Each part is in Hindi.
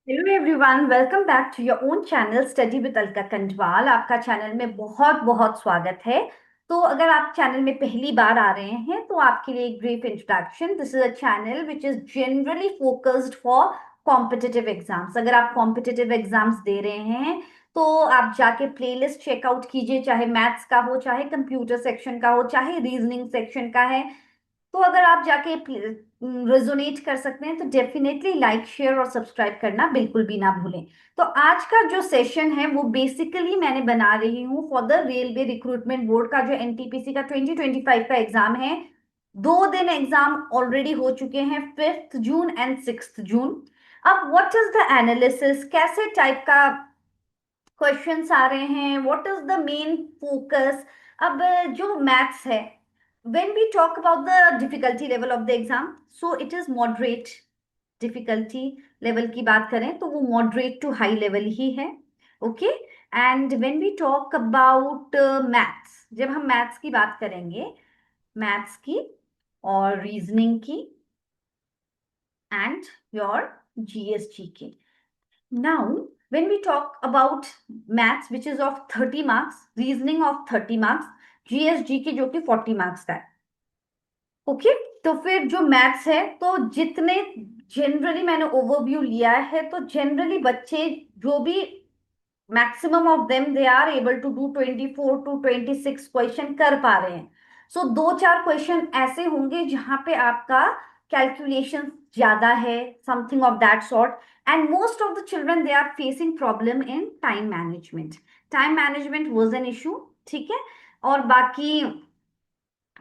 Hello everyone, welcome back to your own channel study with Alka Kandwal. आपका चैनल में बहुत बहुत स्वागत है। तो अगर आप चैनल में पहली बार आ रहे हैं तो आपके लिए एक brief introduction. This is a channel which is generally focused for competitive exams. अगर आप कॉम्पिटिटिव एग्जाम्स दे रहे हैं तो आप जाके प्लेलिस्ट चेकआउट कीजिए, चाहे मैथ्स का हो, चाहे कंप्यूटर सेक्शन का हो, चाहे रीजनिंग सेक्शन का है। तो अगर आप जाके रेजोनेट कर सकते हैं तो डेफिनेटली लाइक शेयर और सब्सक्राइब करना बिल्कुल भी ना भूलें। तो आज का जो सेशन है वो बेसिकली मैंने बना रही हूँ for the railway recruitment board का जो एनटीपीसी का 2025 का एग्जाम है। 2 दिन एग्जाम ऑलरेडी हो चुके हैं, 5 जून एंड 6 जून। अब व्हाट इज द एनालिसिस, कैसे टाइप का क्वेश्चंस आ रहे हैं, what is the main focus. अब जो मैथ्स है, when we talk about the difficulty level of the exam, so it is moderate difficulty level की बात करें तो वो moderate to high level ही है। Okay. And when we talk about maths, जब हम मैथ्स की बात करेंगे, मैथ्स की और रीजनिंग की एंड योर जीएसटी की। Now, when we talk about maths, which is of 30 marks, reasoning of 30 marks, GSG की जो कि 40 marks का है। ओके। तो फिर जो मैथ्स है, तो जितने जनरली मैंने ओवरव्यू लिया है, तो जनरली बच्चे जो भी maximum of them they are able to do 24 to 26 question कर पा रहे हैं। सो 2-4 क्वेश्चन ऐसे होंगे जहां पे आपका कैलकुलेशन ज्यादा है, something of that sort. And most of the children they are facing problem in time management. Time management was an issue. ठीक है। और बाकी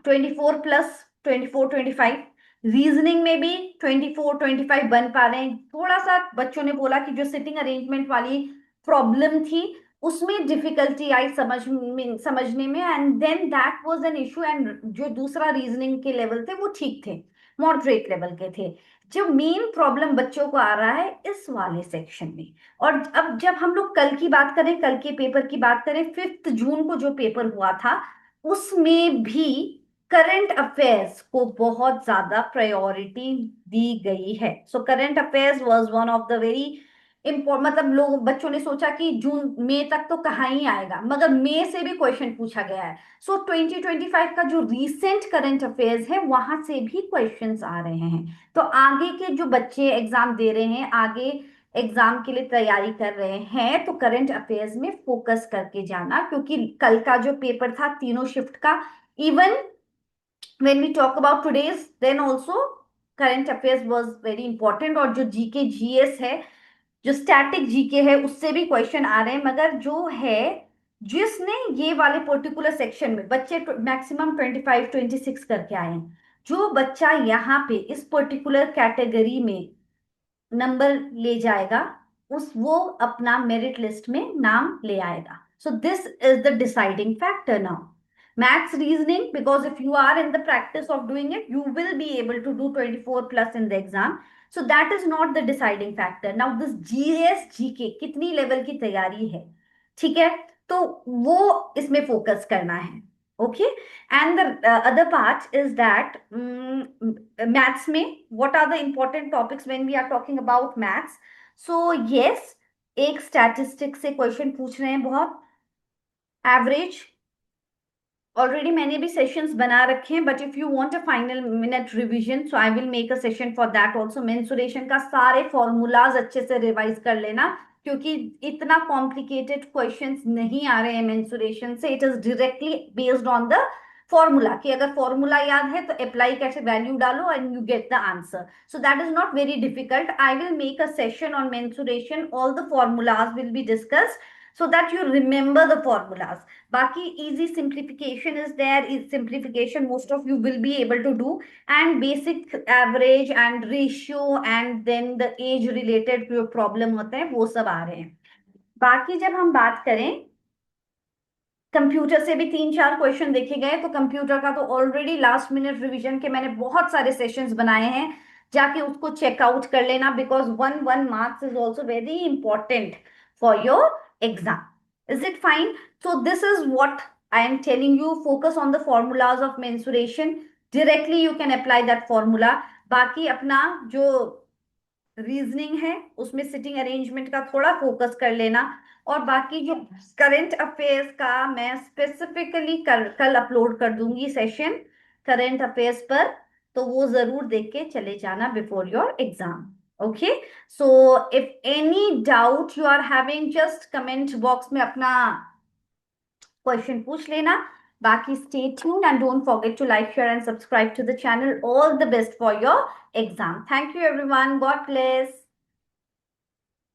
24 + 24 25 रीजनिंग में भी 24 25 बन पा रहे हैं। थोड़ा सा बच्चों ने बोला कि जो सिटिंग अरेंजमेंट वाली प्रॉब्लम थी उसमें डिफिकल्टी आई समझने में, and then that was an issue. And जो दूसरा रीजनिंग के लेवल थे वो ठीक थे, मॉडरेट लेवल के थे। जो मेन प्रॉब्लम बच्चों को आ रहा है इस वाले सेक्शन में। और अब जब हम लोग कल की बात करें, कल के पेपर की बात करें, 5 जून को जो पेपर हुआ था उसमें भी करंट अफेयर्स को बहुत ज्यादा प्रायोरिटी दी गई है। So current affairs was one of the very important. मतलब लोग, बच्चों ने सोचा कि जून मई तक तो कहाँ ही आएगा, मगर मई से भी क्वेश्चन पूछा गया है। सो 2025 का जो रीसेंट करंट अफेयर्स है वहां से भी क्वेश्चंस आ रहे हैं। तो आगे के जो बच्चे एग्जाम दे रहे हैं, आगे एग्जाम के लिए तैयारी कर रहे हैं, तो करंट अफेयर्स में फोकस करके जाना, क्योंकि कल का जो पेपर था तीनों शिफ्ट का, even when we talk about today's, then also current affairs was very important। और जो जीके जीएस है, जो स्टैटिक जीके है, उससे भी क्वेश्चन आ रहे हैं। मगर जो है, जिसने ये वाले पर्टिकुलर सेक्शन में बच्चे मैक्सिमम 25 26 करके आए हैं, जो बच्चा यहाँ पे इस पर्टिकुलर कैटेगरी में नंबर ले जाएगा, उस वो अपना मेरिट लिस्ट में नाम ले आएगा। So this is the deciding factor now. Maths, reasoning, because if you are in the practice of doing it, you will be able to do 24 plus in the exam. So that is not the deciding factor. Now this GS GK कितनी लेवल की तैयारी है, ठीक है, तो वो इसमें फोकस करना है। Okay. And the other part is that maths में what are the important topics when we are talking about maths. So yes, एक स्टैटिस्टिक्स से क्वेश्चन पूछ रहे हैं, बहुत एवरेज। ऑलरेडी मैंने भी सेशंस बना रखे हैं, but if you want a final minute revision, so I will make a session for that also. Mensuration का सारे फॉर्मूलाज अच्छे से रिवाइज कर लेना, क्योंकि इतना कॉम्प्लिकेटेड क्वेश्चंस नहीं आ रहे हैं मेंसुरेशन से। It is directly based on the formula, कि अगर फॉर्मूला याद है तो अप्लाई कैसे, वैल्यू डालो and you get the answer. So that is not very difficult. I will make a session on mensuration, all the formulas will be discussed so that you remember the formulas. Baki easy simplification is there. Simplification most of you will be able to do, and basic average and ratio and then the age related जो problem होते हैं वो सब आ रहे हैं। बाकी जब हम बात करें, कंप्यूटर से भी 3-4 क्वेश्चन देखे गए, तो कंप्यूटर का तो ऑलरेडी लास्ट मिनट रिवीजन के मैंने बहुत सारे सेशंस बनाए हैं, जाके उसको चेकआउट कर लेना, because 1 marks is also very important for your exam. Is it fine? So this is what I am telling you, focus on the formulas of mensuration, directly you can apply that formula. बाकी अपना जो रीजनिंग है उसमें सिटिंग अरेंजमेंट का थोड़ा फोकस कर लेना। और बाकी जो करंट अफेयर्स का मैं स्पेसिफिकली कल अपलोड कर दूंगी सेशन करंट अफेयर्स पर, तो वो जरूर देख के चले जाना before your exam. Okay, so if any doubt you are having, just comment box में अपना क्वेश्चन पूछ लेना। बाकी stay tuned and don't forget to like, share and subscribe to the channel. All the best for your exam. Thank you everyone. God bless.